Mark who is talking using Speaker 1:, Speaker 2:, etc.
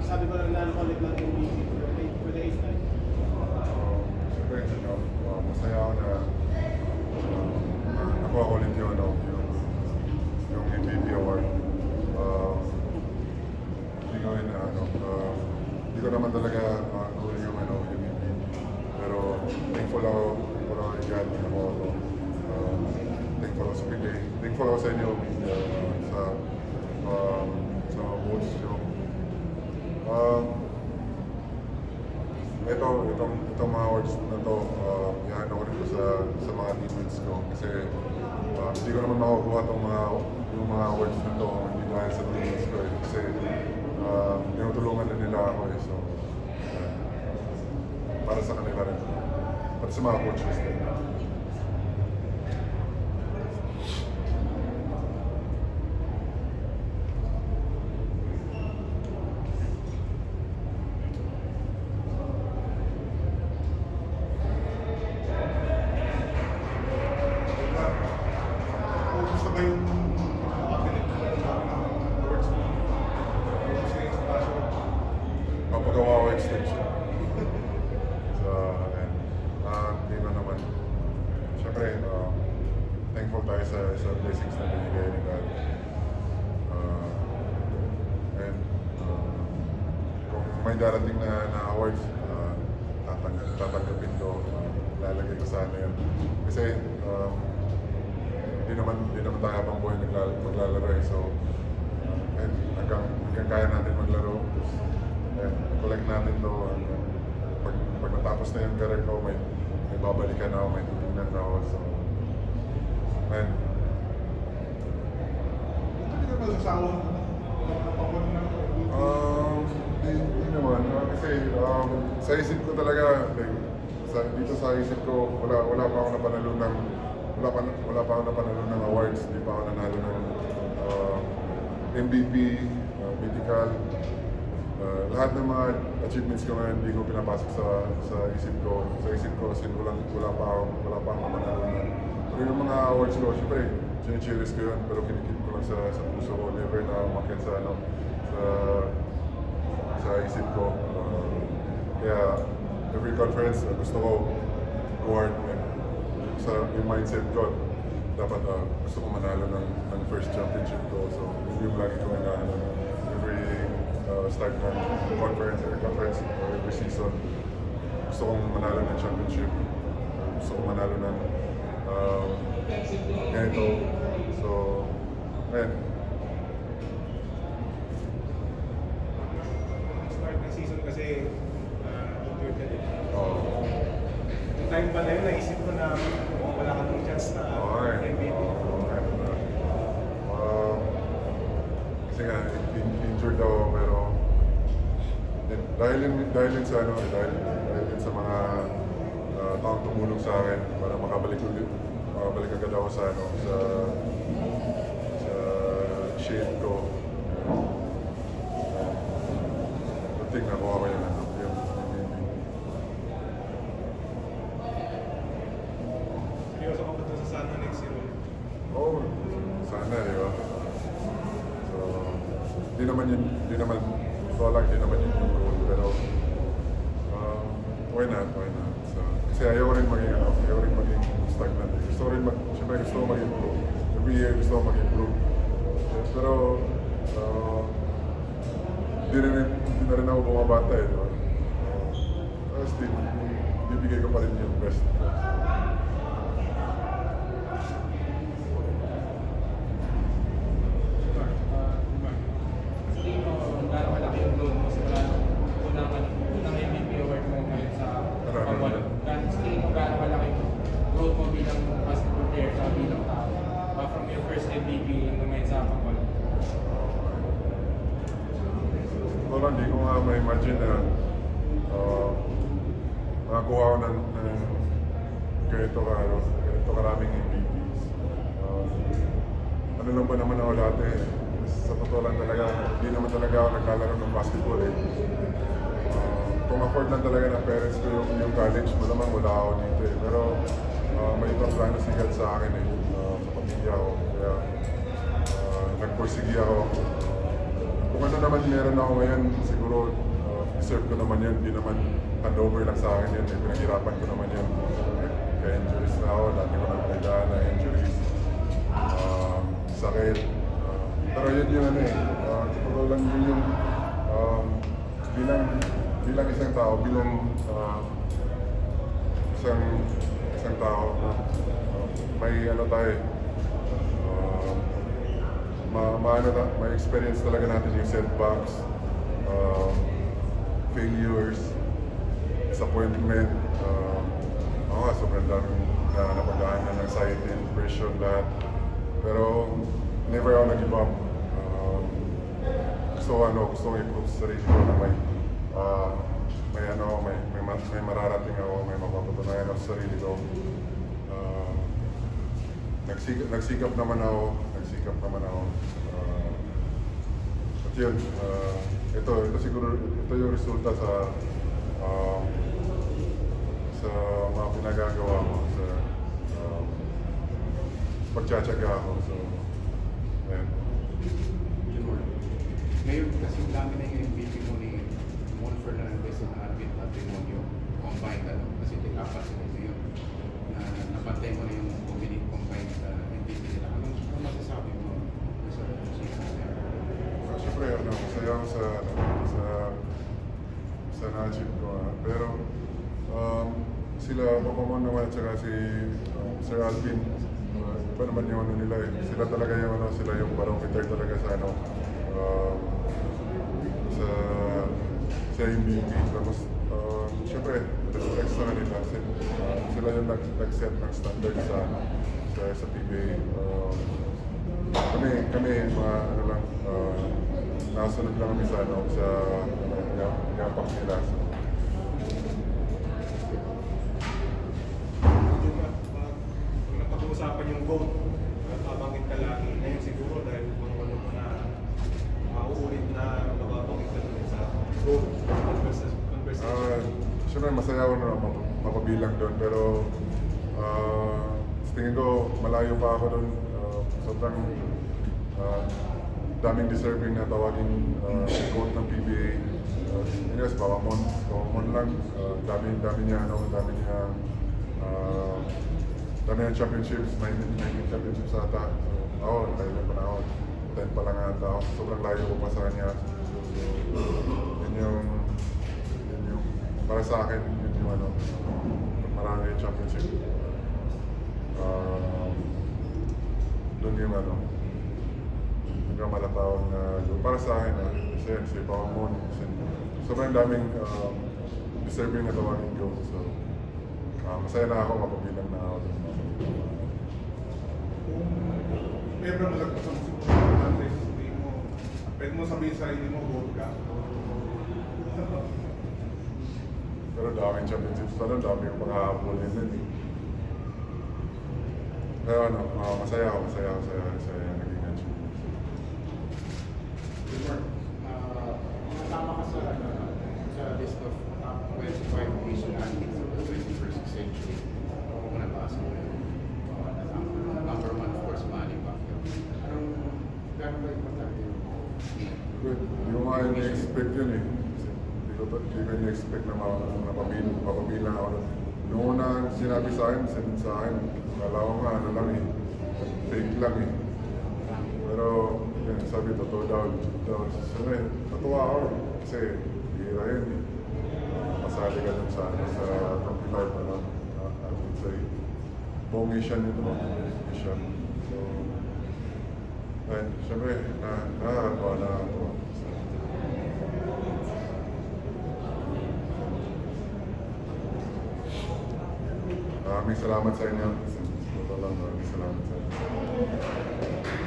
Speaker 1: sabi ko lang na-collect lang yung MVP for the 8th time.
Speaker 2: Siyempre, masaya ako na nakuha ko ulit yung MVP award. Hindi ko naman talaga nakuha yung MVP. Pero thankful ako agad na nakuha ko. Thankful ako sa PBA. Thankful ako sa inyo sa awards nyo. Itong mga awards na to, yan ako rin sa mga teammates ko. Kasi hindi ko naman makukuha yung mga awards na to hindi dahil sa teammates ko. Kasi tinutulungan na nila ako. So, para sa kanila rin. At sa mga coaches din. Papagawa ko extension. So, hindi na naman. Siyempre, thankful tayo sa blessings na binigay ni God. And kung may darating na awards, tatanggapin ko, lalagay ko sana yun. Kasi hindi naman tayo habang buhay maglalaro eh. So, hanggang kaya natin maglaro. Collect natin to. Pag natapos na yung career ko, may babalikan ako, may tutunan na ako. So, man.
Speaker 1: Hindi ka masasawa
Speaker 2: hindi naman. Kasi sa isip ko talaga, dito sa isip ko, wala pa ako napanalo ng awards. Hindi pa ako nanalo ng MVP, medical. Lahat ng mga achievements ko ngayon, hindi ko pinapasok sa isip ko. Sa isip ko, kasi wala pa akong naman. Pero yung mga awards ko, syempre, chine-cherish ko yun, pero kinikip ko lang sa puso ko. Never na umakit sa isip ko. Kaya, every conference, gusto ko award yung mindset ko. Dapat gusto ko manalo ng first championship ko. So, yun yung lagi ko every start ng conference, every season. Gusto kong manalo ng championship. Gusto kong manalo ng ganito. So, ayan.
Speaker 1: Start ng season kasi injured ka din. Yung time ba na yun, naisip ko na wala ka ng chance na MVP.
Speaker 2: Kasi nga, injured ako, pero dahil din sa mga taong tumulong sa akin para makabalik agad ako sa shape ko. Tingnan ko ako yung
Speaker 1: Seryoso ka ba ito sa sana next year?
Speaker 2: Oo, sana, di ba? So, hindi naman yun yung goal, pero why not? So, kasi ayaw rin maging stagnant. Siyempre gusto ko mag-improve. Every year gusto ko mag-improve. Pero, hindi na rin ako bumabata eh, di ba? Still, bibigay ko pa rin yung best. Hindi ko nga ma-imagine na makakuha ko ng ganito karaming MVPs. Ano lang ba naman ako dati? Sa totoo lang talaga, hindi naman talaga ako naglalaro ng basketball eh. Kung afford lang talaga ng parents ko yung college, malamang wala ako dito eh. Pero may ibang plano sigat sa akin eh, sa pamilya ko. Kaya nagpursige ako. Kung kung ano naman meron ako ngayon, siguro deserve ko naman yun. Hindi naman handover lang sa akin yun. Pinaghirapan ko naman yun. Kaya injuries na ako, dati ko naman kailangan na injuries. Sakit. Pero yun yung ano eh. Siguro lang yun yung bilang isang tao, bilang isang tao, may ano tayo may experience talaga natin yung setbacks, failures, disappointment, sobrang daming na napagdaanan ng anxiety, depression, lahat. Pero never ako nag-give up. Gusto ko i-prove sa sarili ko na may mararating ako, may mapapatunayan ako sa sarili ko. Nagsikap naman ako. At yun, ito siguro, ito yung resulta sa mga pinagagawa ko, sa pagtsatsaga ko. So, ayan.
Speaker 3: Ngayon kasi namin na yung MVP mo ni Mon Fernandez na Alvin Patrimonio combined, kasi tig-apat sila yun, na napantay mo na yung combined MVP nila. Anong masasabi mo sa season na yan?
Speaker 2: Siyempre, masaya ako sa na-achieve ko. Pero sila, Papa naman at saka si Sir Alvin, iba naman yung ano nila eh. Sila talaga yung sila yung barometer talaga sa sa MVP. Tapos, siyempre, respect sa kanila. Sila yung nag-set ng standard sa PBA. Kami mga nasunod lang kami sa yapak nila.
Speaker 1: Kung napag-uusapan yung GOAT, nababangit ka lagi. Ngayon siguro dahil kung ano mo na uulit na nababangit ka doon sa GOAT conversation.
Speaker 2: Siyempre masaya ako na mapabilang doon, pero sa tingin ko malayo pa ako doon. Sobrang daming deserving na tawagin GOAT ng PBA. Yes, baka Mon lang. Dami niya championships, 19 championships ata. Ako, layo pa na ako. 10 pa lang ata ako. Sobrang layo ko pa sa kanya. Yun yung para sa akin, yun yung marami championship. Doon yung hanggang malatawag na para sa akin, si Papa Mon, sobrang daming deserving na tawagin ko. So, masaya na ako, mapabilang na ako.
Speaker 1: Pero malagpasan siguro pwede mo sabihin sa sarili mo, GOAT ka.
Speaker 2: Pero daming championships pa doon, dami yung paghahabulin din eh. Pero masaya ako sa naging achievements.
Speaker 3: Kasama ka sa list of top 25 Asian athletes of the 21st century. Kung nabasa mo yun. Number 1, of course, Manny Pacquiao. Gano'n ba importante yun?
Speaker 2: Good. Hindi ko nga in-expect yun eh. Hindi ko in-expect na mapabilang ako. Noong una sinabi sa akin, akala ko nga lang eh. Fake lang eh. Pero yun, sabi totoo daw. Sabi, natuwa ako kasi hira yun eh. Masali ka dun sa 25 I would say. Buong Asian ito. Asian. So, ayun, syempre, nakakatawa na ako. Maraming salamat sa inyo. Maraming salamat sa inyo.